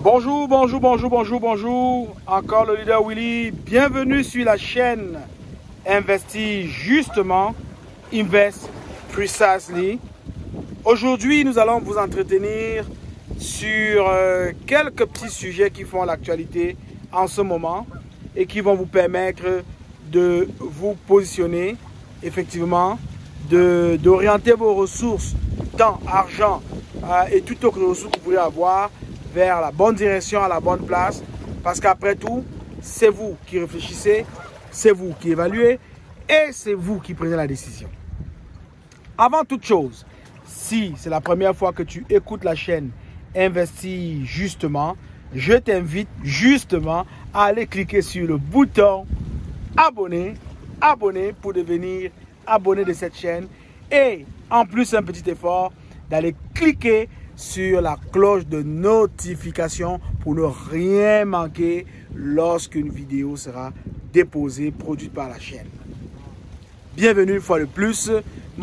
Bonjour, bonjour, bonjour, bonjour, bonjour. Encore le leader Willy. Bienvenue sur la chaîne Investir justement, Invest Precisely. Aujourd'hui, nous allons vous entretenir sur quelques petits sujets qui font l'actualité en ce moment et qui vont vous permettre de vous positionner, effectivement, d'orienter vos ressources, temps, argent et toutes autres ressources que vous pourrez avoir vers la bonne direction, à la bonne place. Parce qu'après tout, c'est vous qui réfléchissez, c'est vous qui évaluez et c'est vous qui prenez la décision. Avant toute chose, si c'est la première fois que tu écoutes la chaîne Investir justement, je t'invite justement à aller cliquer sur le bouton abonner pour devenir abonné de cette chaîne et en plus un petit effort d'aller cliquer sur la cloche de notification pour ne rien manquer lorsqu'une vidéo sera déposée, produite par la chaîne. Bienvenue une fois de plus,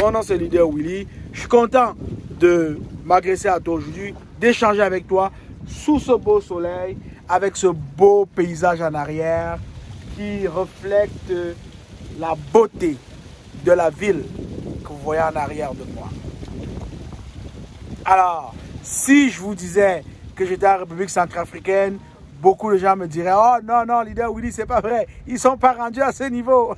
mon nom c'est Leader Willy. Je suis content de m'agresser à toi aujourd'hui, d'échanger avec toi sous ce beau soleil, avec ce beau paysage en arrière qui reflète la beauté de la ville que vous voyez en arrière de moi. Alors, si je vous disais que j'étais en République centrafricaine, beaucoup de gens me diraient « Oh non, non, Leader Willy, c'est pas vrai. Ils ne sont pas rendus à ce niveau. »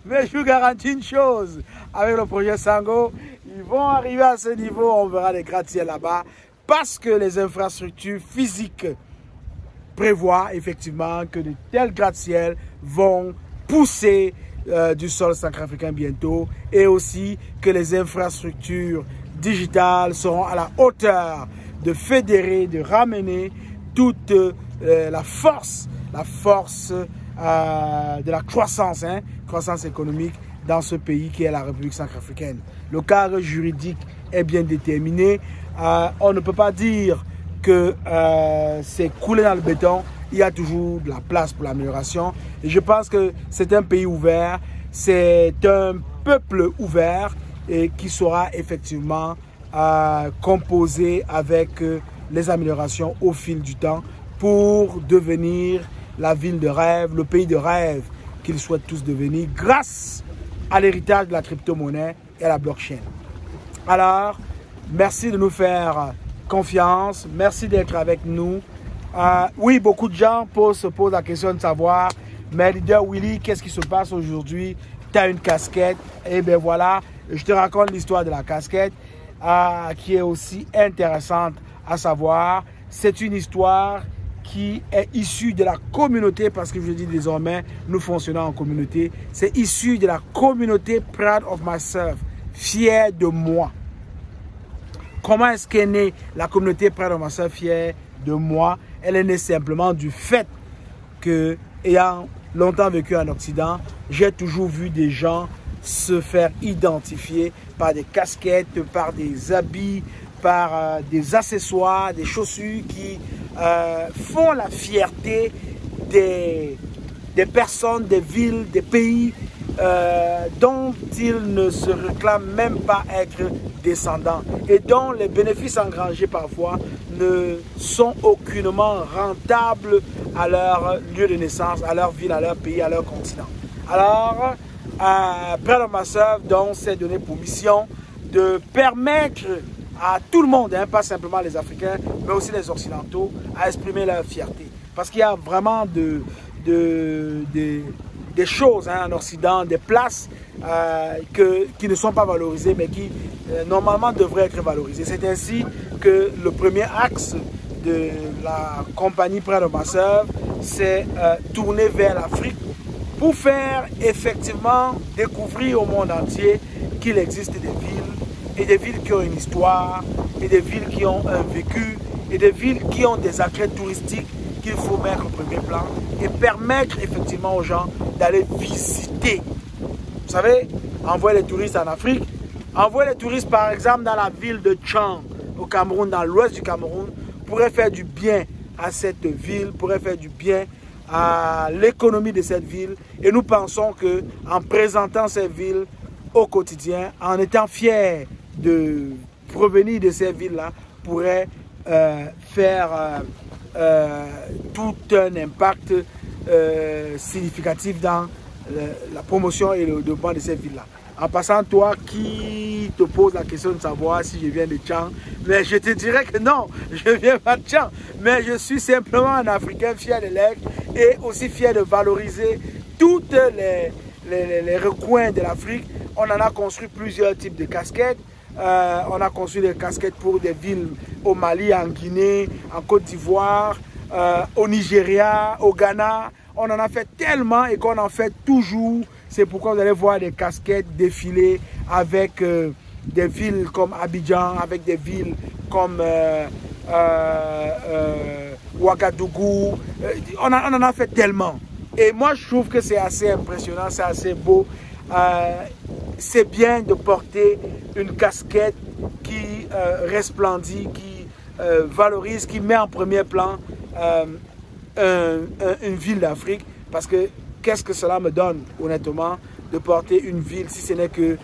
Mais je vous garantis une chose, avec le projet Sango, ils vont arriver à ce niveau, on verra les gratte-ciels là-bas, parce que les infrastructures physiques prévoient effectivement que de tels gratte-ciels vont pousser du sol centrafricain bientôt et aussi que les infrastructures digitales seront à la hauteur de fédérer, de ramener toute la force de la croissance, croissance économique dans ce pays qui est la République centrafricaine. Le cadre juridique est bien déterminé. On ne peut pas dire que c'est coulé dans le béton. Il y a toujours de la place pour l'amélioration. Et je pense que c'est un pays ouvert, c'est un peuple ouvert et qui sera effectivement composé avec les améliorations au fil du temps pour devenir la ville de rêve, le pays de rêve qu'ils souhaitent tous devenir grâce à l'héritage de la crypto-monnaie et à la blockchain. Alors, merci de nous faire confiance, merci d'être avec nous. Oui, beaucoup de gens se posent la question de savoir, mais Leader Willy, qu'est-ce qui se passe aujourd'hui? Tu as une casquette, et bien voilà, je te raconte l'histoire de la casquette qui est aussi intéressante à savoir. C'est une histoire qui est issue de la communauté, parce que je dis désormais, nous fonctionnons en communauté. C'est issu de la communauté Proud of Myself, fier de moi. Comment est-ce qu'est née la communauté Proud of Myself, fier de moi? Elle est née simplement du fait que, ayant longtemps vécu en Occident, j'ai toujours vu des gens se faire identifier par des casquettes, par des habits, par des accessoires, des chaussures qui font la fierté des personnes, des villes, des pays dont ils ne se réclament même pas être descendants et dont les bénéfices engrangés parfois ne sont aucunement rentables à leur lieu de naissance, à leur ville, à leur pays, à leur continent. Alors, Proud of Myself donc s'est donné pour mission de permettre à tout le monde, pas simplement les Africains, mais aussi les Occidentaux, à exprimer leur fierté. Parce qu'il y a vraiment des choses en Occident, des places qui ne sont pas valorisées, mais qui normalement devraient être valorisées. C'est ainsi que le premier axe de la compagnie Proud of Myself s'est tourné vers l'Afrique pour faire effectivement découvrir au monde entier qu'il existe des villes, et des villes qui ont une histoire, et des villes qui ont un vécu, et des villes qui ont des attraits touristiques qu'il faut mettre au premier plan et permettre effectivement aux gens d'aller visiter. Vous savez, envoyer les touristes en Afrique, envoyer les touristes par exemple dans la ville de Tchang au Cameroun, dans l'ouest du Cameroun, pourrait faire du bien à cette ville, pourrait faire du bien à l'économie de cette ville. Et nous pensons qu'en présentant ces villes au quotidien, en étant fiers de provenir de ces villes-là, pourrait faire tout un impact significatif dans la promotion et le développement de cette ville-là. En passant, toi qui te pose la question de savoir si je viens de Tchang, mais je te dirais que non, je ne viens pas de Tchang, mais je suis simplement un Africain fier de l'être et aussi fier de valoriser toutes les recoins de l'Afrique. On en a construit plusieurs types de casquettes. On a construit des casquettes pour des villes au Mali, en Guinée, en Côte d'Ivoire, au Nigeria, au Ghana. On en a fait tellement et qu'on en fait toujours. C'est pourquoi vous allez voir des casquettes défiler avec des villes comme Abidjan, avec des villes comme Ouagadougou. On en a fait tellement. Et moi, je trouve que c'est assez impressionnant, c'est assez beau. C'est bien de porter une casquette qui resplendit, qui valorise, qui met en premier plan une ville d'Afrique. Parce que qu'est-ce que cela me donne, honnêtement, de porter une ville, si ce n'est que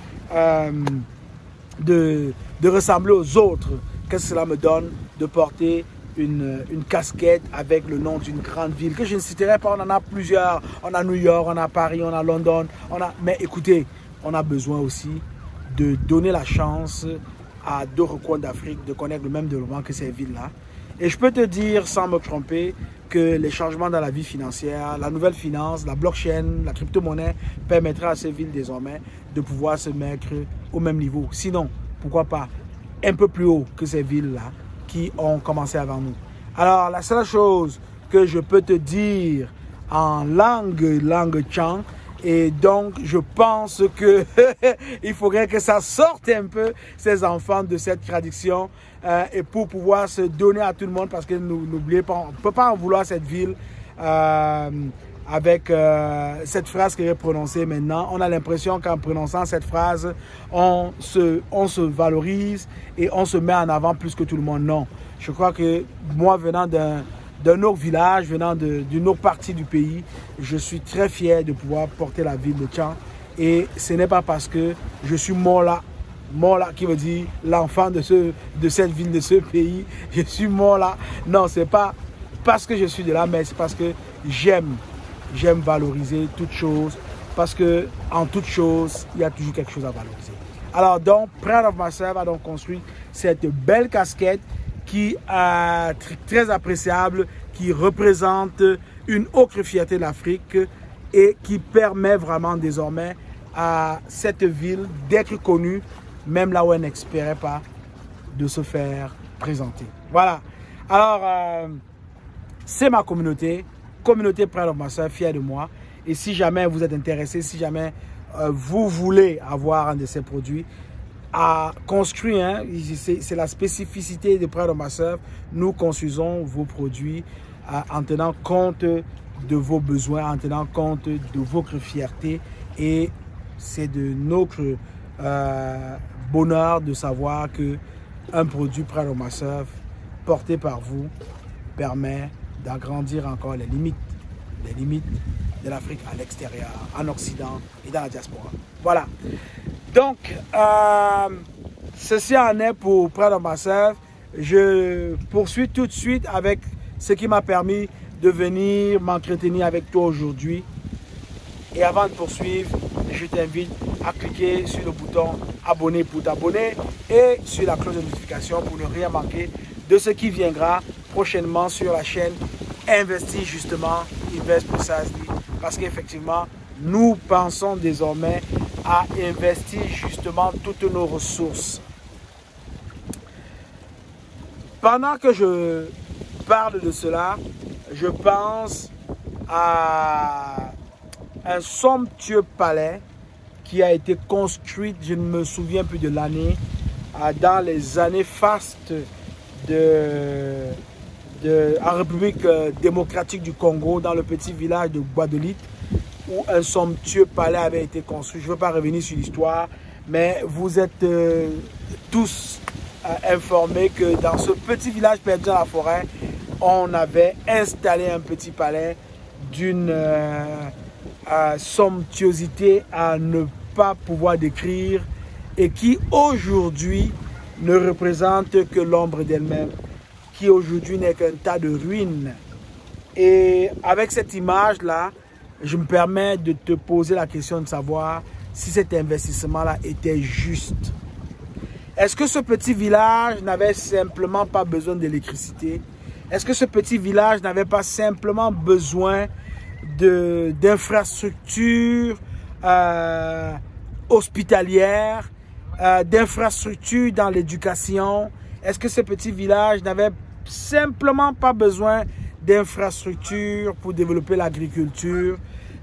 de ressembler aux autres. Qu'est-ce que cela me donne de porter une casquette avec le nom d'une grande ville que je ne citerai pas. On en a plusieurs. On a New York, on a Paris, on a London. Mais écoutez, on a besoin aussi de donner la chance à d'autres coins d'Afrique de connaître le même développement que ces villes-là. Et je peux te dire, sans me tromper, que les changements dans la vie financière, la nouvelle finance, la blockchain, la crypto-monnaie permettra à ces villes désormais de pouvoir se mettre au même niveau. Sinon, pourquoi pas un peu plus haut que ces villes-là qui ont commencé avant nous. Alors, la seule chose que je peux te dire en langue Tchang, et donc je pense que il faudrait que ça sorte un peu ces enfants de cette traduction et pour pouvoir se donner à tout le monde, parce que n'oubliez pas, on ne peut pas en vouloir cette ville avec cette phrase qui est prononcée maintenant. On a l'impression qu'en prononçant cette phrase, on se valorise et on se met en avant plus que tout le monde. Non, je crois que moi, venant d'un autre village, venant d'une autre partie du pays, je suis très fier de pouvoir porter la ville de Tchang. Et ce n'est pas parce que je suis Mola qui veut dire l'enfant de cette ville, de ce pays, je suis Mola. Non, ce n'est pas parce que je suis de là, mais c'est parce que j'aime valoriser toute chose, parce que en toute chose, il y a toujours quelque chose à valoriser. Alors donc, Proud of Myself a donc construit cette belle casquette qui est très appréciable, qui représente une autre fierté de l'Afrique et qui permet vraiment désormais à cette ville d'être connue, même là où elle n'espérait pas de se faire présenter. Voilà. Alors, c'est ma communauté Proud of Myself, fier de moi. Et si jamais vous êtes intéressé, si jamais vous voulez avoir un de ces produits, à construire, hein, c'est la spécificité de Proud of Myself. Nous construisons vos produits en tenant compte de vos besoins, en tenant compte de votre fierté. Et c'est de notre bonheur de savoir qu'un produit Proud of Myself porté par vous permet d'agrandir encore les limites de l'Afrique à l'extérieur, en Occident et dans la diaspora. Voilà. Donc, ceci en est pour Proud of Myself. Je poursuis tout de suite avec ce qui m'a permis de venir m'entretenir avec toi aujourd'hui. Et avant de poursuivre, je t'invite à cliquer sur le bouton abonner pour t'abonner et sur la cloche de notification pour ne rien manquer de ce qui viendra prochainement sur la chaîne Investir justement, Invest Precisely, parce qu'effectivement, nous pensons désormais à investir justement toutes nos ressources. Pendant que je parle de cela, je pense à un somptueux palais qui a été construit, je ne me souviens plus de l'année, dans les années fastes en République démocratique du Congo, dans le petit village de Guadeloupe, où un somptueux palais avait été construit. Je ne veux pas revenir sur l'histoire, mais vous êtes tous informés que dans ce petit village perdu dans la forêt, on avait installé un petit palais d'une somptuosité à ne pas pouvoir décrire et qui aujourd'hui ne représente que l'ombre d'elle-même, qui aujourd'hui n'est qu'un tas de ruines. Et avec cette image-là, je me permets de te poser la question de savoir si cet investissement-là était juste. Est-ce que ce petit village n'avait simplement pas besoin d'électricité? Est-ce que ce petit village n'avait pas simplement besoin d'infrastructures hospitalières, d'infrastructures dans l'éducation? Est-ce que ce petit village n'avait simplement pas besoin d'infrastructures pour développer l'agriculture,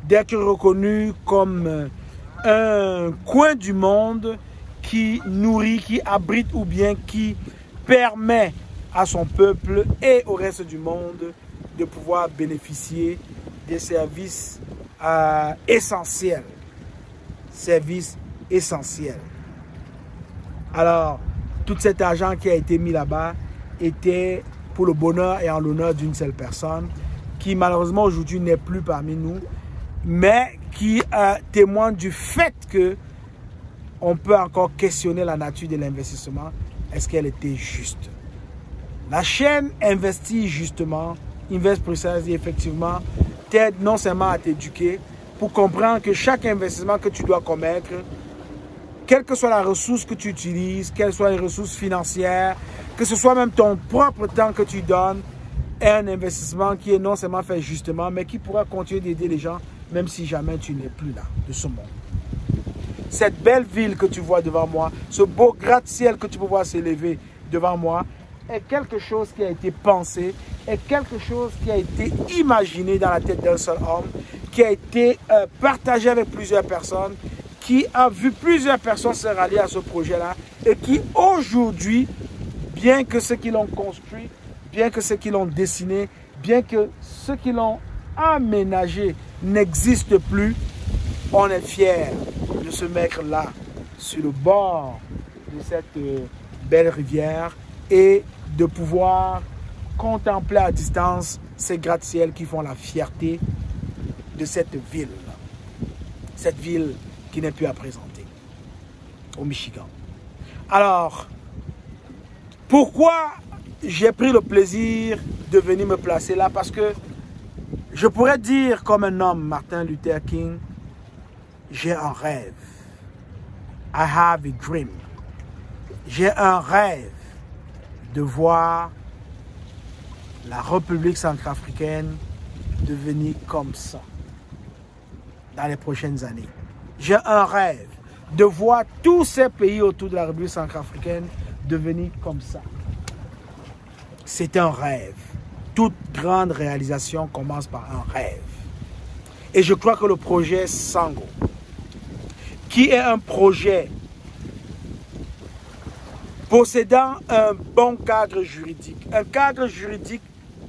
d'être reconnu comme un coin du monde qui nourrit, qui abrite ou bien qui permet à son peuple et au reste du monde de pouvoir bénéficier des services essentiels. Services essentiels. Alors, tout cet argent qui a été mis là-bas était pour le bonheur et en l'honneur d'une seule personne qui malheureusement aujourd'hui n'est plus parmi nous, mais qui témoigne du fait que on peut encore questionner la nature de l'investissement. Est-ce qu'elle était juste? La chaîne investit justement, Invest Precisely, effectivement, t'aide non seulement à t'éduquer pour comprendre que chaque investissement que tu dois commettre, quelle que soit la ressource que tu utilises, quelles soient les ressources financières, que ce soit même ton propre temps que tu donnes, est un investissement qui est non seulement fait justement, mais qui pourra continuer d'aider les gens, même si jamais tu n'es plus là, de ce monde. Cette belle ville que tu vois devant moi, ce beau gratte-ciel que tu peux voir s'élever devant moi, est quelque chose qui a été pensé, est quelque chose qui a été imaginé dans la tête d'un seul homme, qui a été partagé avec plusieurs personnes, qui a vu plusieurs personnes se rallier à ce projet-là et qui aujourd'hui, bien que ceux qui l'ont construit, bien que ceux qui l'ont dessiné, bien que ceux qui l'ont aménagé n'existent plus, on est fiers de se mettre là, sur le bord de cette belle rivière et de pouvoir contempler à distance ces gratte-ciels qui font la fierté de cette ville. Cette ville qui n'est plus à présenter au Michigan. Alors, pourquoi j'ai pris le plaisir de venir me placer là? Parce que je pourrais dire comme un homme, Martin Luther King, j'ai un rêve. I have a dream. J'ai un rêve de voir la République centrafricaine devenir comme ça dans les prochaines années. J'ai un rêve de voir tous ces pays autour de la République centrafricaine devenir comme ça. C'est un rêve. Toute grande réalisation commence par un rêve. Et je crois que le projet Sango, qui est un projet possédant un bon cadre juridique, un cadre juridique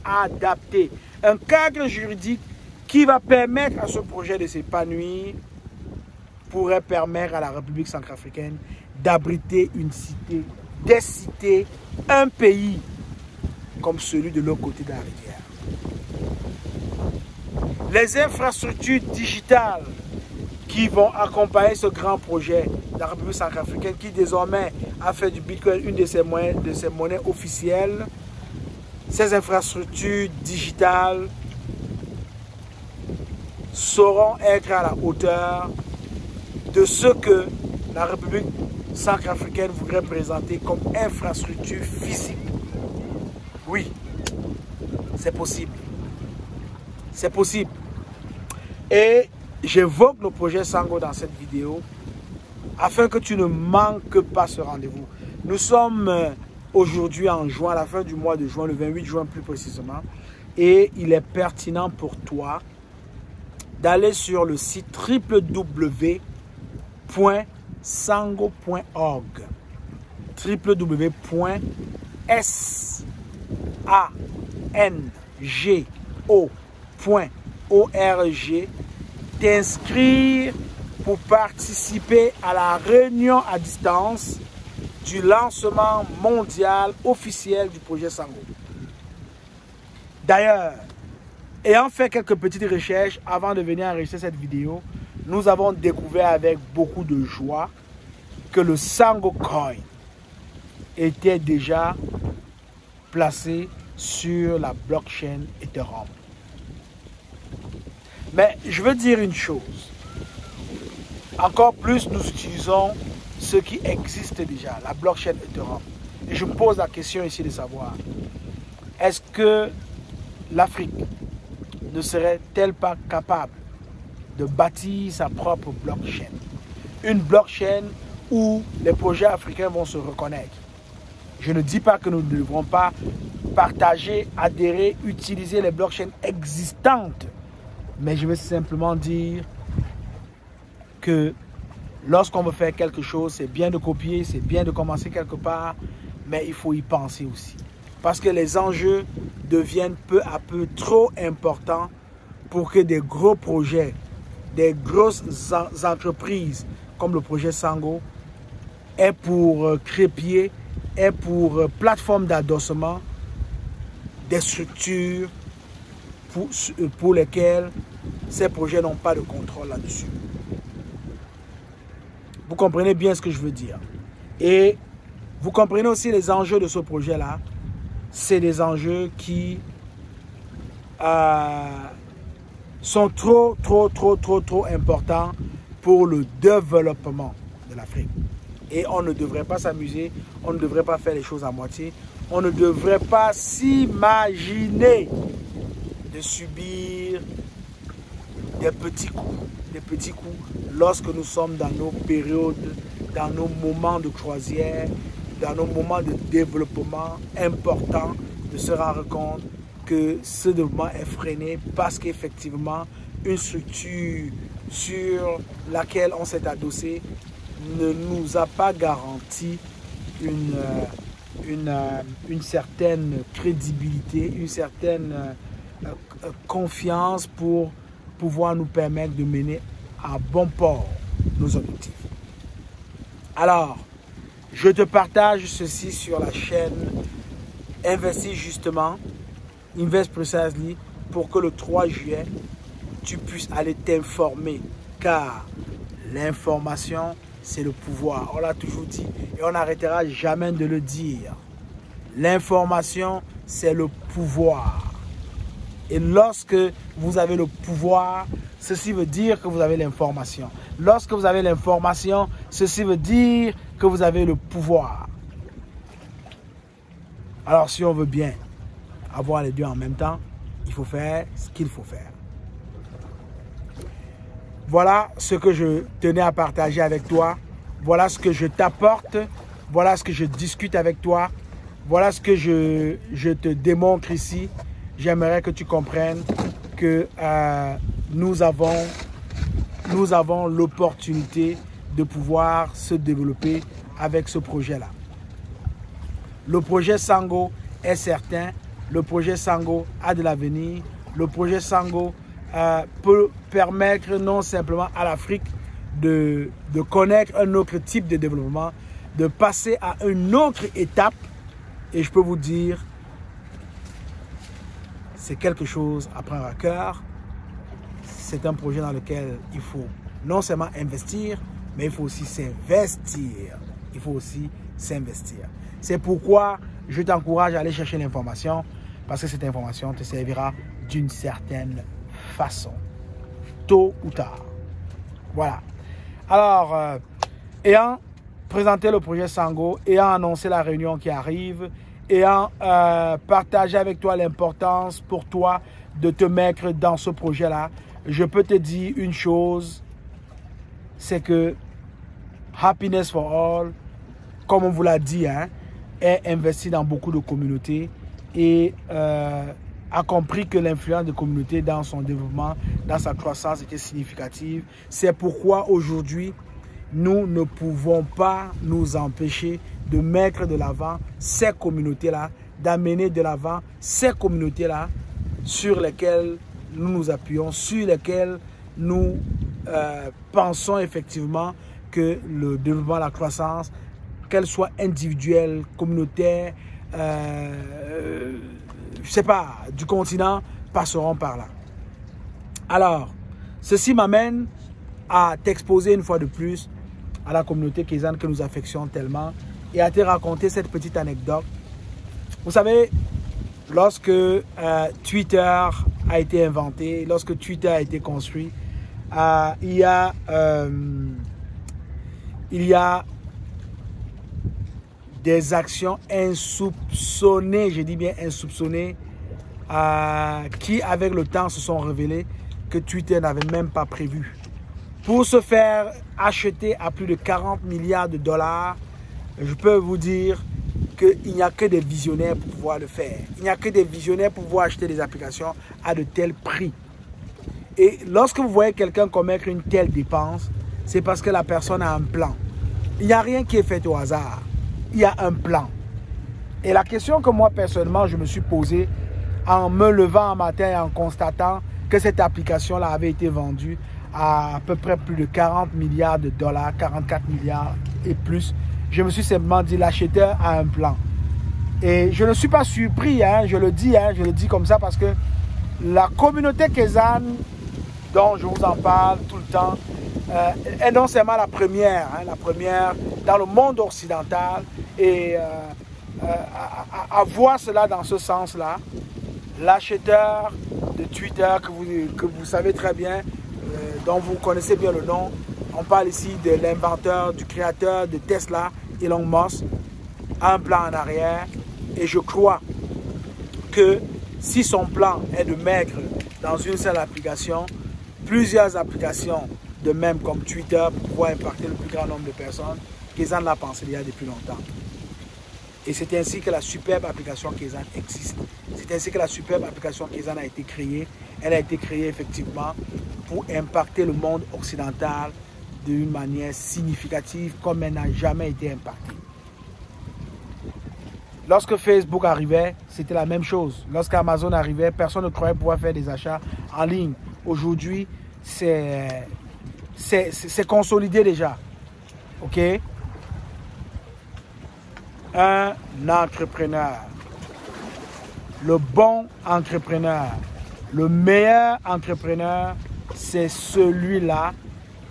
adapté, un cadre juridique qui va permettre à ce projet de s'épanouir, pourrait permettre à la République centrafricaine d'abriter une cité, des cités, un pays comme celui de l'autre côté de la rivière. Les infrastructures digitales qui vont accompagner ce grand projet de la République centrafricaine qui désormais a fait du Bitcoin une de ses monnaies officielles. Ces infrastructures digitales sauront être à la hauteur de ce que la République centrafricaine voudrait présenter comme infrastructure physique. Oui, c'est possible. C'est possible. Et j'évoque le projet Sango dans cette vidéo afin que tu ne manques pas ce rendez-vous. Nous sommes aujourd'hui en juin, à la fin du mois de juin, le 28 juin plus précisément. Et il est pertinent pour toi d'aller sur le site www.sango.org www.sango.org, t'inscrire pour participer à la réunion à distance du lancement mondial officiel du projet Sango. D'ailleurs, ayant fait quelques petites recherches avant de venir enregistrer cette vidéo, nous avons découvert avec beaucoup de joie que le Sango Coin était déjà placé sur la blockchain Ethereum. Mais je veux dire une chose. Encore plus, nous utilisons ce qui existe déjà, la blockchain Ethereum. Et je me pose la question ici de savoir, est-ce que l'Afrique ne serait-elle pas capable de bâtir sa propre blockchain? Une blockchain où les projets africains vont se reconnaître. Je ne dis pas que nous ne devrons pas partager, adhérer, utiliser les blockchains existantes. Mais je veux simplement dire que lorsqu'on veut faire quelque chose, c'est bien de copier, c'est bien de commencer quelque part, mais il faut y penser aussi. Parce que les enjeux deviennent peu à peu trop importants pour que des gros projets, des grosses entreprises comme le projet Sango aient pour crépier, aient pour plateforme d'adossement des structures pour lesquelles ces projets n'ont pas de contrôle là-dessus. Vous comprenez bien ce que je veux dire. Et vous comprenez aussi les enjeux de ce projet-là. C'est des enjeux qui sont trop importants pour le développement de l'Afrique. Et on ne devrait pas s'amuser, on ne devrait pas faire les choses à moitié, on ne devrait pas s'imaginer de subir des petits coups lorsque nous sommes dans nos périodes, dans nos moments de croisière, dans nos moments de développement importants, de se rendre compte que ce développement est freiné parce qu'effectivement, une structure sur laquelle on s'est adossé ne nous a pas garanti une certaine crédibilité, une certaine confiance pour pouvoir nous permettre de mener à bon port nos objectifs. Alors, je te partage ceci sur la chaîne Investis justement, Invest Precisely, pour que le 3 juillet, tu puisses aller t'informer, car l'information, c'est le pouvoir. On l'a toujours dit et on n'arrêtera jamais de le dire. L'information, c'est le pouvoir. Et lorsque vous avez le pouvoir, ceci veut dire que vous avez l'information. Lorsque vous avez l'information, ceci veut dire que vous avez le pouvoir. Alors si on veut bien avoir les deux en même temps, il faut faire ce qu'il faut faire. Voilà ce que je tenais à partager avec toi. Voilà ce que je t'apporte. Voilà ce que je discute avec toi. Voilà ce que je te démontre ici. J'aimerais que tu comprennes que nous avons l'opportunité de pouvoir se développer avec ce projet-là. Le projet Sango est certain. Le projet Sango a de l'avenir. Le projet Sango peut permettre non simplement à l'Afrique de connaître un autre type de développement, de passer à une autre étape. Et je peux vous dire, c'est quelque chose à prendre à cœur. C'est un projet dans lequel il faut non seulement investir, mais il faut aussi s'investir. Il faut aussi s'investir. C'est pourquoi je t'encourage à aller chercher l'information, parce que cette information te servira d'une certaine façon, tôt ou tard. Voilà. Alors, ayant présenté le projet Sango, ayant annoncé la réunion qui arrive, ayant partagé avec toi l'importance pour toi de te mettre dans ce projet-là, je peux te dire une chose, c'est que Happiness for All, comme on vous l'a dit, hein, est investi dans beaucoup de communautés et a compris que l'influence des communautés dans son développement, dans sa croissance était significative. C'est pourquoi aujourd'hui, nous ne pouvons pas nous empêcher de mettre de l'avant ces communautés-là, d'amener de l'avant ces communautés-là sur lesquelles nous nous appuyons, sur lesquelles nous pensons effectivement que le développement, la croissance, qu'elle soit individuelle, communautaire, je sais pas, du continent, passeront par là. Alors, ceci m'amène à t'exposer une fois de plus à la communauté Kayzan que nous affectionnons tellement et à te raconter cette petite anecdote. Vous savez, lorsque Twitter a été inventé, lorsque Twitter a été construit, il y a des actions insoupçonnées, je dis bien insoupçonnées, qui avec le temps se sont révélées que Twitter n'avait même pas prévu. Pour se faire acheter à plus de 40 milliards de dollars, je peux vous dire qu'il n'y a que des visionnaires pour pouvoir le faire. Il n'y a que des visionnaires pour pouvoir acheter des applications à de tels prix. Et lorsque vous voyez quelqu'un commettre une telle dépense, c'est parce que la personne a un plan. Il n'y a rien qui est fait au hasard. Il y a un plan. Et la question que moi, personnellement, je me suis posée en me levant un matin et en constatant que cette application-là avait été vendue à peu près plus de 40 milliards de dollars, 44 milliards et plus, je me suis simplement dit, l'acheteur a un plan. Et je ne suis pas surpris, je le dis comme ça parce que la communauté Kezan, dont je vous en parle tout le temps, est non seulement la première dans le monde occidental, et à voir cela dans ce sens-là, l'acheteur de Twitter que vous savez très bien, dont vous connaissez bien le nom, on parle ici de l'inventeur, du créateur de Tesla, Elon Musk, a un plan en arrière. Et je crois que si son plan est de mettre dans une seule application, plusieurs applications de même comme Twitter pour pouvoir impacter le plus grand nombre de personnes, Kezan l'a pensé il y a depuis longtemps. Et c'est ainsi que la superbe application Kezan existe. C'est ainsi que la superbe application Kezan a été créée. Elle a été créée effectivement pour impacter le monde occidental d'une manière significative comme elle n'a jamais été impactée. Lorsque Facebook arrivait, c'était la même chose. Lorsqu'Amazon arrivait, personne ne croyait pouvoir faire des achats en ligne. Aujourd'hui, c'est consolidé déjà. OK? Un entrepreneur, le bon entrepreneur, le meilleur entrepreneur, c'est celui-là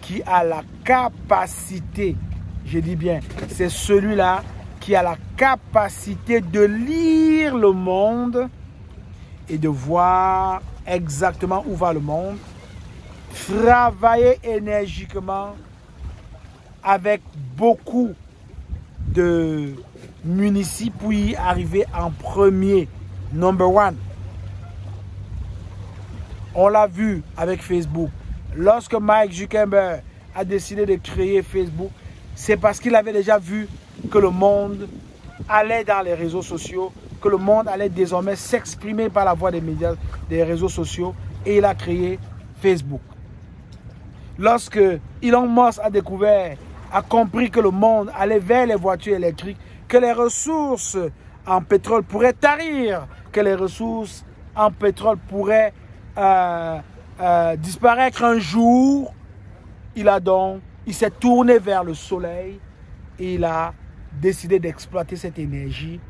qui a la capacité, je dis bien, c'est celui-là qui a la capacité de lire le monde et de voir exactement où va le monde, travailler énergiquement avec beaucoup de munitions pour y arriver en premier, number one. On l'a vu avec Facebook. Lorsque Mark Zuckerberg a décidé de créer Facebook, c'est parce qu'il avait déjà vu que le monde allait dans les réseaux sociaux, que le monde allait désormais s'exprimer par la voie des médias, des réseaux sociaux, et il a créé Facebook. Lorsque Elon Musk a découvert, a compris que le monde allait vers les voitures électriques, que les ressources en pétrole pourraient tarir, que les ressources en pétrole pourraient disparaître un jour, il s'est tourné vers le soleil et il a décidé d'exploiter cette énergie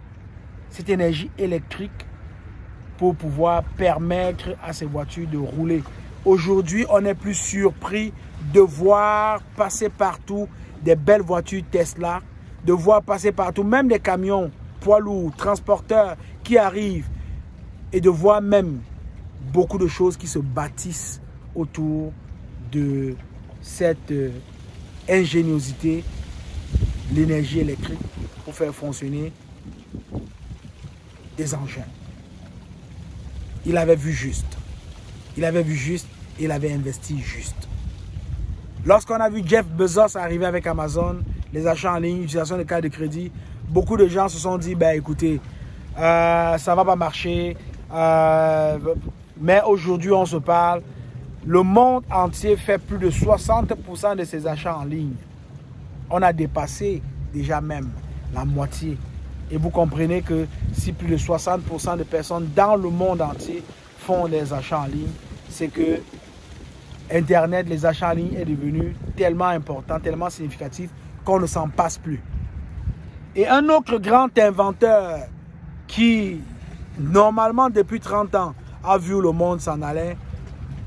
électrique pour pouvoir permettre à ces voitures de rouler. Aujourd'hui, on n'est plus surpris de voir passer partout des belles voitures Tesla, de voir passer partout même des camions, poids lourds, transporteurs qui arrivent et de voir même beaucoup de choses qui se bâtissent autour de cette ingéniosité, l'énergie électrique pour faire fonctionner des engins. Il avait vu juste. Il avait vu juste et il avait investi juste. Lorsqu'on a vu Jeff Bezos arriver avec Amazon, les achats en ligne, l'utilisation de cartes de crédit, beaucoup de gens se sont dit, ben écoutez, ça ne va pas marcher. Mais aujourd'hui, on se parle, le monde entier fait plus de 60% de ses achats en ligne. On a dépassé déjà même la moitié. Et vous comprenez que si plus de 60% de personnes dans le monde entier font des achats en ligne, c'est que Internet, les achats en ligne est devenu tellement important, tellement significatif qu'on ne s'en passe plus. Et un autre grand inventeur qui, normalement depuis 30 ans, a vu le monde s'en aller,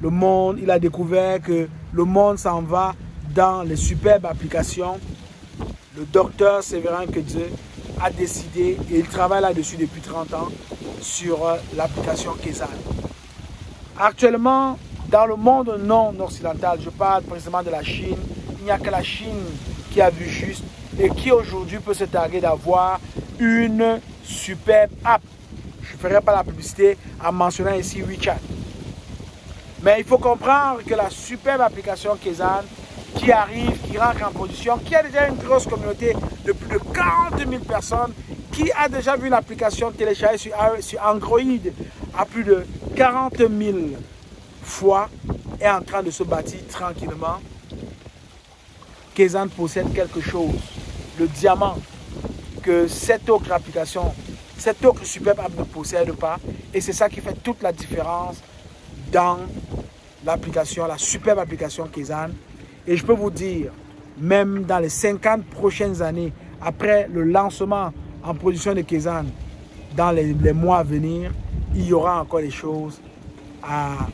il a découvert que le monde s'en va dans les superbes applications. Le docteur Séverin Kedze a décidé, et il travaille là-dessus depuis 30 ans, sur l'application Kezan. Actuellement, dans le monde non occidental, je parle précisément de la Chine, il n'y a que la Chine qui a vu juste et qui aujourd'hui peut se targuer d'avoir une superbe app. Je ne ferai pas la publicité en mentionnant ici WeChat. Mais il faut comprendre que la superbe application Kezan qui arrive, qui rentre en position, qui a déjà une grosse communauté de plus de 40 000 personnes, qui a déjà vu l'application téléchargée sur Android à plus de 40 000 fois, est en train de se bâtir tranquillement. Kezan possède quelque chose, le diamant, que cette autre application, cette autre superbe app ne possède pas. Et c'est ça qui fait toute la différence dans l'application, la superbe application Kezan. Et je peux vous dire, même dans les 50 prochaines années, après le lancement en production de Kezan, dans les mois à venir, il y aura encore des choses à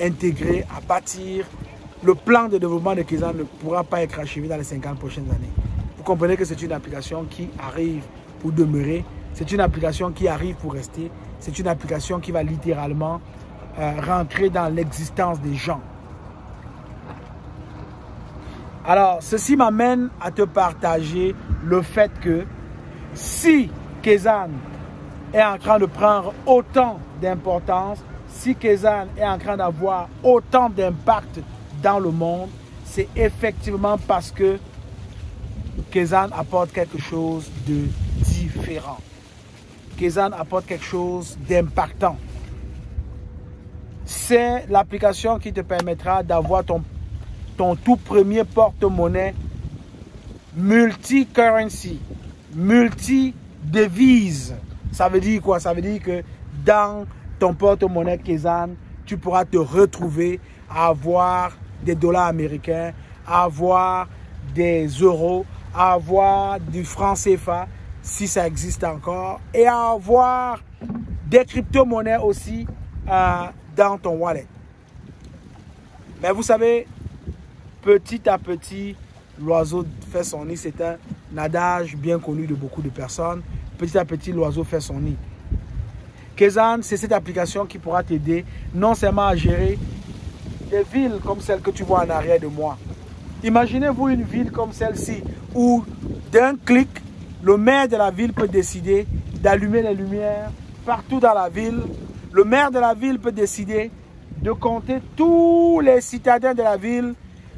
intégrer, à bâtir. Le plan de développement de Kezan ne pourra pas être achevé dans les 50 prochaines années. Vous comprenez que c'est une application qui arrive pour demeurer. C'est une application qui arrive pour rester. C'est une application qui va littéralement rentrer dans l'existence des gens. Alors, ceci m'amène à te partager le fait que si Kezan est en train de prendre autant d'importance, si Kezan est en train d'avoir autant d'impact dans le monde, c'est effectivement parce que Kezan apporte quelque chose de différent. Kezan apporte quelque chose d'impactant. C'est l'application qui te permettra d'avoir ton tout premier porte-monnaie multi-currency, multi-devise. Ça veut dire quoi? Ça veut dire que dans ton porte-monnaie Kezan, tu pourras te retrouver à avoir des dollars américains, à avoir des euros, à avoir du franc CFA, si ça existe encore, et à avoir des crypto-monnaies aussi dans ton wallet. Mais vous savez, petit à petit, l'oiseau fait son nid. C'est un adage bien connu de beaucoup de personnes. Petit à petit, l'oiseau fait son nid. Kezan, c'est cette application qui pourra t'aider non seulement à gérer des villes comme celle que tu vois en arrière de moi. Imaginez-vous une ville comme celle-ci où d'un clic, le maire de la ville peut décider d'allumer les lumières partout dans la ville. Le maire de la ville peut décider de compter tous les citadins de la ville,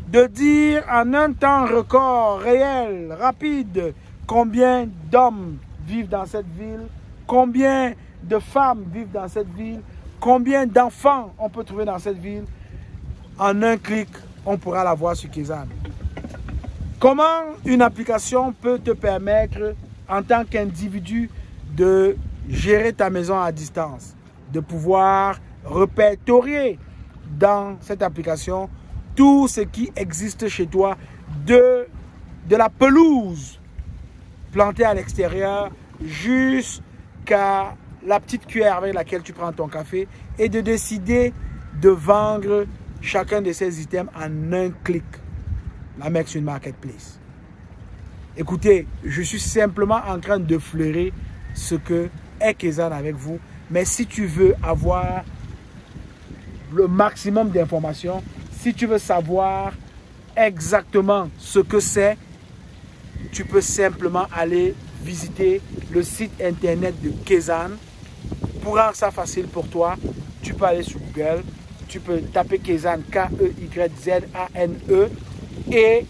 de dire en un temps record, réel, rapide, combien d'hommes vivent dans cette ville, combien de femmes vivent dans cette ville, combien d'enfants on peut trouver dans cette ville. En un clic, on pourra la voir sur Kezan. Comment une application peut te permettre, en tant qu'individu, de gérer ta maison à distance, de pouvoir répertorier dans cette application tout ce qui existe chez toi, de la pelouse plantée à l'extérieur jusqu'à la petite cuillère avec laquelle tu prends ton café, et de décider de vendre chacun de ces items en un clic. La Mexican Marketplace. Écoutez, je suis simplement en train de fleurer ce que est Kezan avec vous. Mais si tu veux avoir le maximum d'informations, si tu veux savoir exactement ce que c'est, tu peux simplement aller visiter le site internet de Kezan. Pour rendre ça facile pour toi, tu peux aller sur Google, tu peux taper Kezan, K-E-Y-Z-A-N-E, et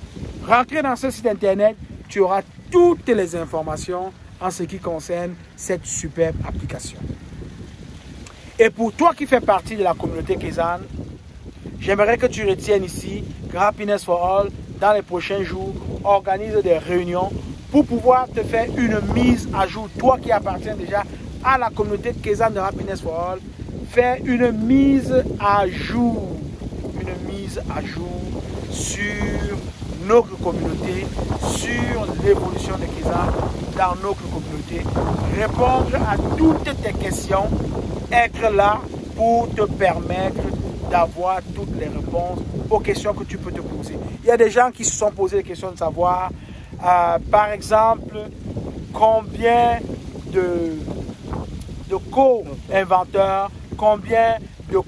rentrer dans ce site internet, tu auras toutes les informations en ce qui concerne cette superbe application. Et pour toi qui fais partie de la communauté Kezan, j'aimerais que tu retiennes ici que Happiness for All, dans les prochains jours, organise des réunions pour pouvoir te faire une mise à jour. Toi qui appartiens déjà à la communauté Kezan de Happiness for All, fais une mise à jour sur notre communauté, sur l'évolution de Kezan dans notre communauté, répondre à toutes tes questions, être là pour te permettre d'avoir toutes les réponses aux questions que tu peux te poser. Il y a des gens qui se sont posés des questions de savoir, par exemple, combien de de co-inventeurs, combien de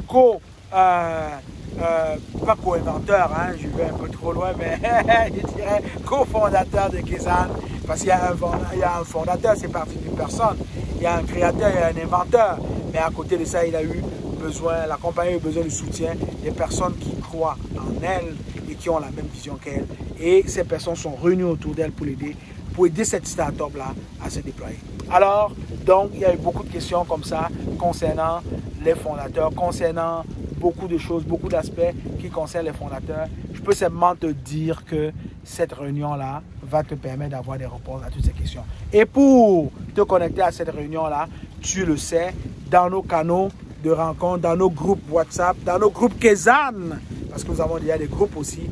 pas co-inventeurs, hein, je vais un peu trop loin, mais je dirais co-fondateurs de Kezan, parce qu'il y a un fondateur, c'est parti d'une personne, il y a un créateur, il y a un inventeur, mais à côté de ça, il a eu besoin, la compagnie a eu besoin de soutien des personnes qui croient en elle et qui ont la même vision qu'elle, et ces personnes sont réunies autour d'elle pour aider cette start-up-là à se déployer. Alors, donc, il y a eu beaucoup de questions comme ça concernant les fondateurs, concernant beaucoup de choses, beaucoup d'aspects qui concernent les fondateurs. Je peux simplement te dire que cette réunion-là va te permettre d'avoir des réponses à toutes ces questions. Et pour te connecter à cette réunion-là, tu le sais, dans nos canaux de rencontres, dans nos groupes WhatsApp, dans nos groupes Kezan, parce que nous avons déjà des groupes aussi,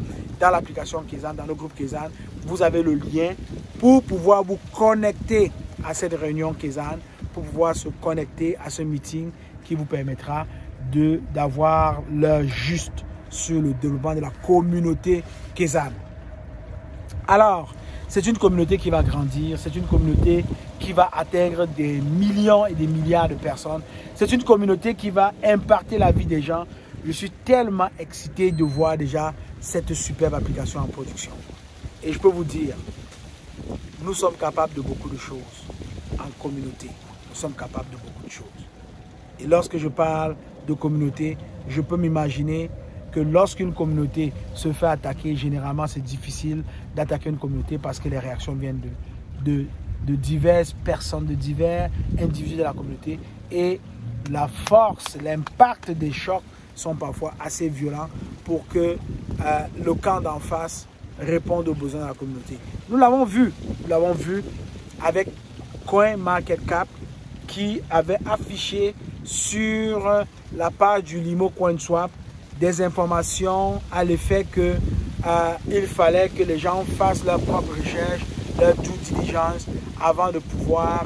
dans l'application Kezan, dans nos groupes Kezan, vous avez le lien pour pouvoir vous connecter à cette réunion Kezan, pour pouvoir se connecter à ce meeting qui vous permettra d'avoir l'heure juste sur le développement de la communauté Kezan. Alors, c'est une communauté qui va grandir, c'est une communauté qui va atteindre des millions et des milliards de personnes. C'est une communauté qui va impacter la vie des gens. Je suis tellement excité de voir déjà cette superbe application en production. Et je peux vous dire, nous sommes capables de beaucoup de choses en communauté. Nous sommes capables de beaucoup de choses. Et lorsque je parle de communauté, je peux m'imaginer que lorsqu'une communauté se fait attaquer, généralement c'est difficile d'attaquer une communauté parce que les réactions viennent de diverses personnes, de divers individus de la communauté, et la force, l'impact des chocs sont parfois assez violents pour que le camp d'en face réponde aux besoins de la communauté. Nous l'avons vu avec CoinMarketCap qui avait affiché sur la page du Limo CoinSwap des informations à l'effet que il fallait que les gens fassent leur propre recherche, leur due diligence avant de pouvoir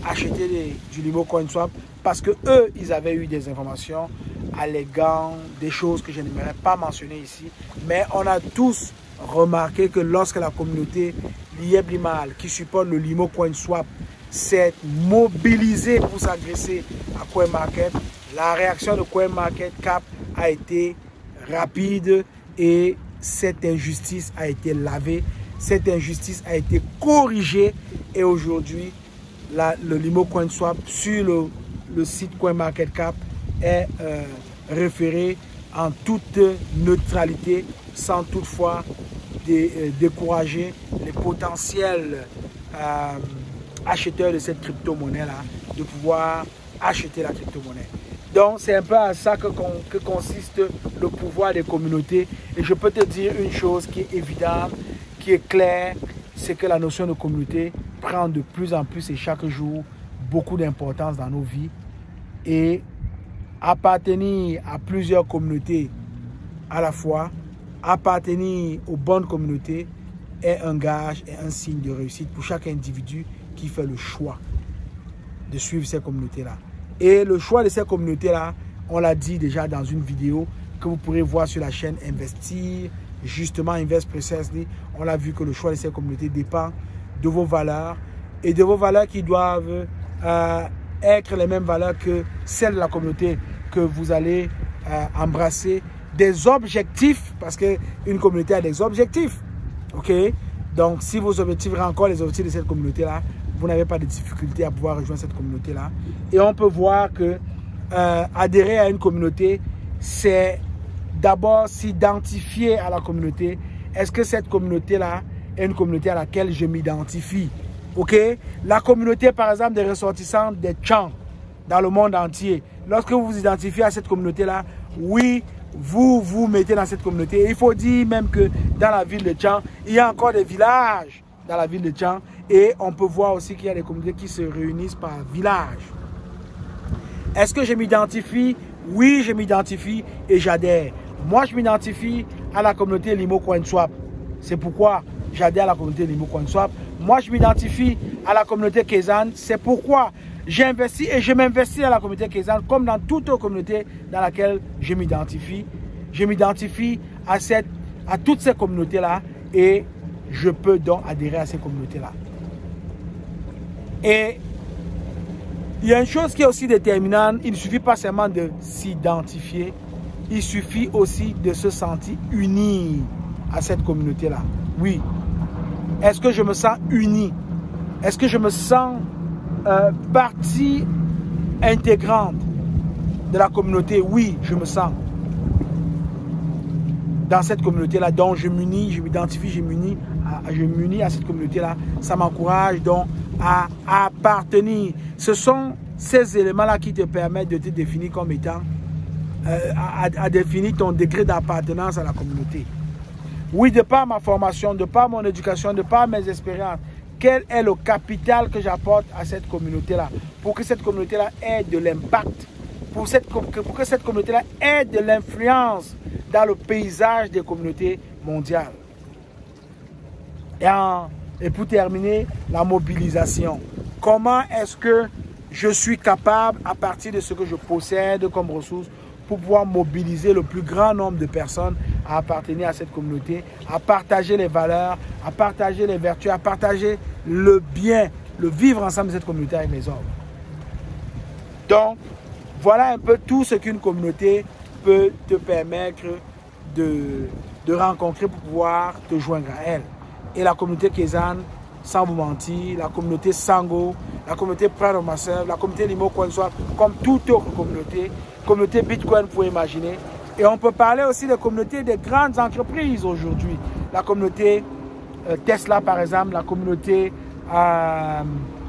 acheter du Limo CoinSwap, parce que eux, ils avaient eu des informations alléguant des choses que je n'aimerais pas mentionner ici, mais on a tous remarqué que lorsque la communauté Liebl-Imal qui supporte le Limo CoinSwap s'est mobilisée pour s'agresser à CoinMarket, la réaction de CoinMarketCap a été rapide et cette injustice a été lavée, cette injustice a été corrigée, et aujourd'hui le Limo CoinSwap sur le site CoinMarketCap est référé en toute neutralité, sans toutefois décourager les potentiels acheteurs de cette crypto-monnaie-là de pouvoir acheter la crypto-monnaie. Donc, c'est un peu à ça que consiste le pouvoir des communautés. Et je peux te dire une chose qui est évidente, qui est claire, c'est que la notion de communauté prend de plus en plus et chaque jour beaucoup d'importance dans nos vies. Et appartenir à plusieurs communautés à la fois, appartenir aux bonnes communautés est un gage et un signe de réussite pour chaque individu qui fait le choix de suivre ces communautés-là. Et le choix de ces communautés-là, on l'a dit déjà dans une vidéo que vous pourrez voir sur la chaîne Investir, justement Invest Precisely. On a vu que le choix de ces communautés dépend de vos valeurs et de vos valeurs qui doivent être les mêmes valeurs que celles de la communauté que vous allez embrasser. Des objectifs, parce qu'une communauté a des objectifs. Ok? Donc, si vos objectifs rencontrent les objectifs de cette communauté-là, vous n'avez pas de difficulté à pouvoir rejoindre cette communauté-là. Et on peut voir que adhérer à une communauté, c'est d'abord s'identifier à la communauté. Est-ce que cette communauté-là est une communauté à laquelle je m'identifie? Ok? La communauté, par exemple, des ressortissants des Tchans dans le monde entier. Lorsque vous vous identifiez à cette communauté-là, oui, vous vous mettez dans cette communauté. Et il faut dire même que dans la ville de Tchang, il y a encore des villages dans la ville de Tchang. Et on peut voir aussi qu'il y a des communautés qui se réunissent par village. Est-ce que je m'identifie? Oui, je m'identifie et j'adhère. Moi, je m'identifie à la communauté Limo CoinSwap. C'est pourquoi j'adhère à la communauté Limo CoinSwap. Moi, je m'identifie à la communauté Kezan. C'est pourquoi j'ai investi et je m'investis dans la communauté Kezan comme dans toute autre communauté dans laquelle je m'identifie. Je m'identifie à toutes ces communautés-là et je peux donc adhérer à ces communautés-là. Et Il y a une chose qui est aussi déterminante, il ne suffit pas seulement de s'identifier, il suffit aussi de se sentir uni à cette communauté-là. Oui. Est-ce que je me sens uni? Est-ce que je me sens partie intégrante de la communauté? Oui, je me sens dans cette communauté-là, donc je m'unis, je m'identifie, je m'unis à cette communauté-là. Ça m'encourage donc à appartenir. Ce sont ces éléments-là qui te permettent de te définir comme étant, à définir ton degré d'appartenance à la communauté. Oui, de par ma formation, de par mon éducation, de par mes expériences, quel est le capital que j'apporte à cette communauté-là pour que cette communauté-là ait de l'impact, pour que cette communauté-là ait de l'influence dans le paysage des communautés mondiales. Et pour terminer, la mobilisation. Comment est-ce que je suis capable, à partir de ce que je possède comme ressources, pour pouvoir mobiliser le plus grand nombre de personnes à appartenir à cette communauté, à partager les valeurs, à partager les vertus, à partager le bien, le vivre ensemble de cette communauté avec les autres. Donc, voilà un peu tout ce qu'une communauté peut te permettre de rencontrer pour pouvoir te joindre à elle. Et la communauté Kezan, sans vous mentir, la communauté Sango, la communauté Pride of Myself, la communauté Limo Coinswap, comme toute autre communauté Bitcoin, vous pouvez imaginer. Et on peut parler aussi des communautés des grandes entreprises aujourd'hui. La communauté Tesla, par exemple, la communauté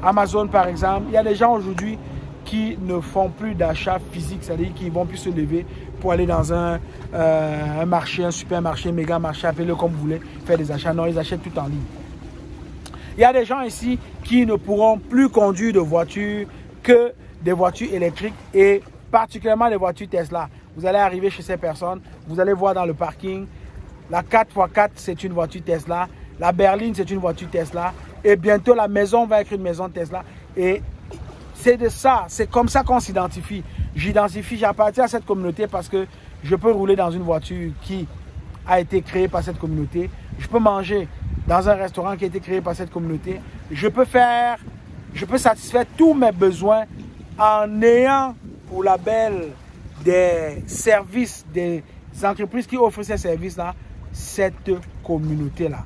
Amazon, par exemple. Il y a des gens aujourd'hui qui ne font plus d'achat physique, c'est-à-dire qui ne vont plus se lever pour aller dans un marché, un supermarché, un méga marché, appelez-le comme vous voulez, faire des achats. Non, ils achètent tout en ligne. Il y a des gens ici qui ne pourront plus conduire de voitures que des voitures électriques et particulièrement les voitures Tesla. Vous allez arriver chez ces personnes, vous allez voir dans le parking, la 4x4 c'est une voiture Tesla, la berline c'est une voiture Tesla et bientôt la maison va être une maison Tesla. Et c'est de ça, c'est comme ça qu'on s'identifie. J'appartiens à cette communauté parce que je peux rouler dans une voiture qui a été créée par cette communauté. Je peux manger dans un restaurant qui a été créé par cette communauté. Je peux satisfaire tous mes besoins en ayant pour label des services, des entreprises qui offrent ces services-là, cette communauté-là.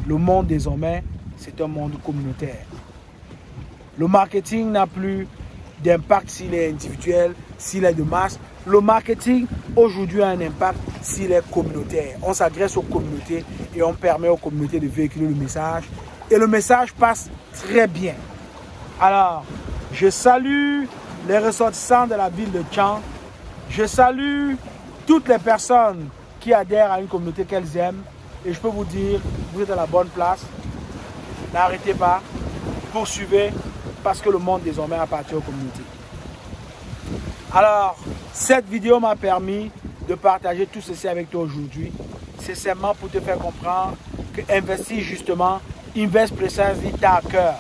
Le monde désormais, c'est un monde communautaire. Le marketing n'a plus d'impact s'il est individuel, s'il est de masse. Le marketing aujourd'hui a un impact s'il est communautaire. On s'adresse aux communautés et on permet aux communautés de véhiculer le message. Et le message passe très bien. Alors, je salue les ressortissants de la ville de Tchang. Je salue toutes les personnes qui adhèrent à une communauté qu'elles aiment. Et je peux vous dire, vous êtes à la bonne place. N'arrêtez pas, poursuivez, parce que le monde désormais appartient aux communautés. Alors, cette vidéo m'a permis de partager tout ceci avec toi aujourd'hui. C'est seulement pour te faire comprendre que investir justement, Invest Precisely t'a à cœur.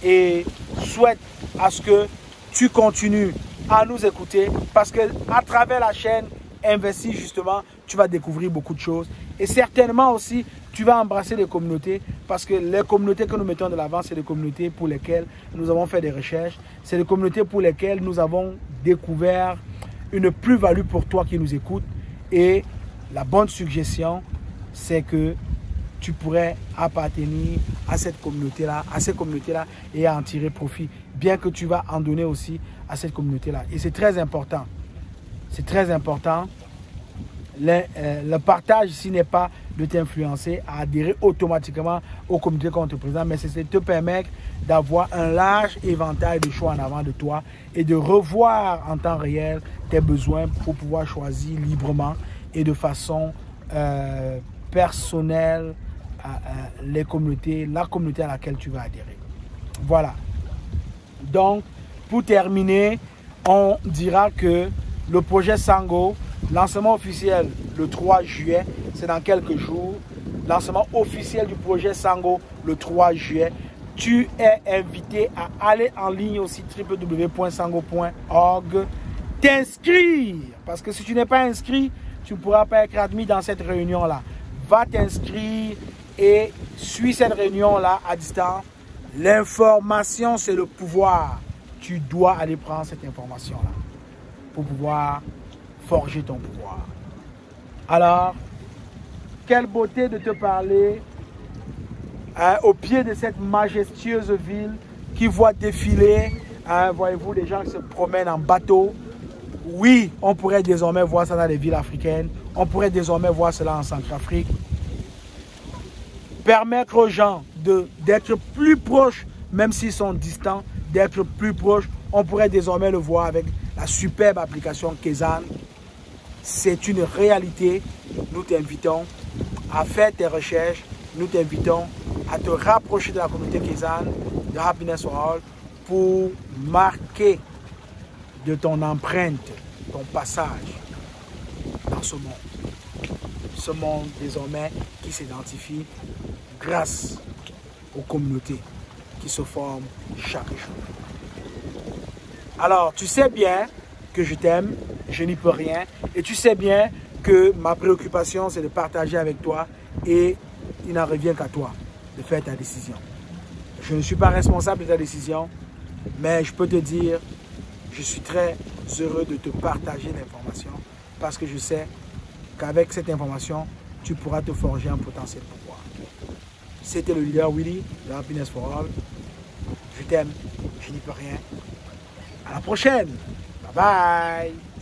Et souhaite à ce que tu continues à nous écouter parce que à travers la chaîne Investir justement, tu vas découvrir beaucoup de choses. Et certainement aussi, tu vas embrasser les communautés parce que les communautés que nous mettons de l'avant, c'est des communautés pour lesquelles nous avons fait des recherches. C'est des communautés pour lesquelles nous avons découvert une plus-value pour toi qui nous écoutes. Et la bonne suggestion, c'est que tu pourrais appartenir à cette communauté-là, et à en tirer profit, bien que tu vas en donner aussi à cette communauté-là. Et c'est très important. C'est très important. Le partage ici n'est pas de t'influencer à adhérer automatiquement aux communautés qu'on te présente, mais c'est de te permettre d'avoir un large éventail de choix en avant de toi et de revoir en temps réel tes besoins pour pouvoir choisir librement et de façon personnelle la communauté à laquelle tu vas adhérer. Voilà. Donc, pour terminer, on dira que le projet Sango, lancement officiel le 3 juillet, c'est dans quelques jours. Lancement officiel du projet Sango le 3 juillet. Tu es invité à aller en ligne au site www.sango.org, t'inscrire. Parce que si tu n'es pas inscrit, tu ne pourras pas être admis dans cette réunion-là. Va t'inscrire et suis cette réunion-là à distance. L'information, c'est le pouvoir. Tu dois aller prendre cette information-là pour pouvoir forger ton pouvoir. Alors, quelle beauté de te parler au pied de cette majestueuse ville qui voit défiler, voyez-vous, des gens qui se promènent en bateau. Oui, on pourrait désormais voir ça dans les villes africaines. On pourrait désormais voir cela en Centrafrique. Permettre aux gens d'être plus proches, même s'ils sont distants, d'être plus proches. On pourrait désormais le voir avec la superbe application Kezan. C'est une réalité. Nous t'invitons à faire tes recherches. Nous t'invitons à te rapprocher de la communauté Kezan, de Happiness for All, pour marquer de ton empreinte, ton passage dans ce monde. Ce monde désormais qui s'identifie grâce aux communautés qui se forment chaque jour. Alors, tu sais bien que je t'aime, je n'y peux rien, et tu sais bien que ma préoccupation, c'est de partager avec toi, et il n'en revient qu'à toi de faire ta décision. Je ne suis pas responsable de ta décision, mais je peux te dire, je suis très heureux de te partager l'information, parce que je sais qu'avec cette information, tu pourras te forger un potentiel pouvoir. C'était le leader Willy de Happiness for All. Je t'aime, je n'y peux rien. À la prochaine. Bye bye.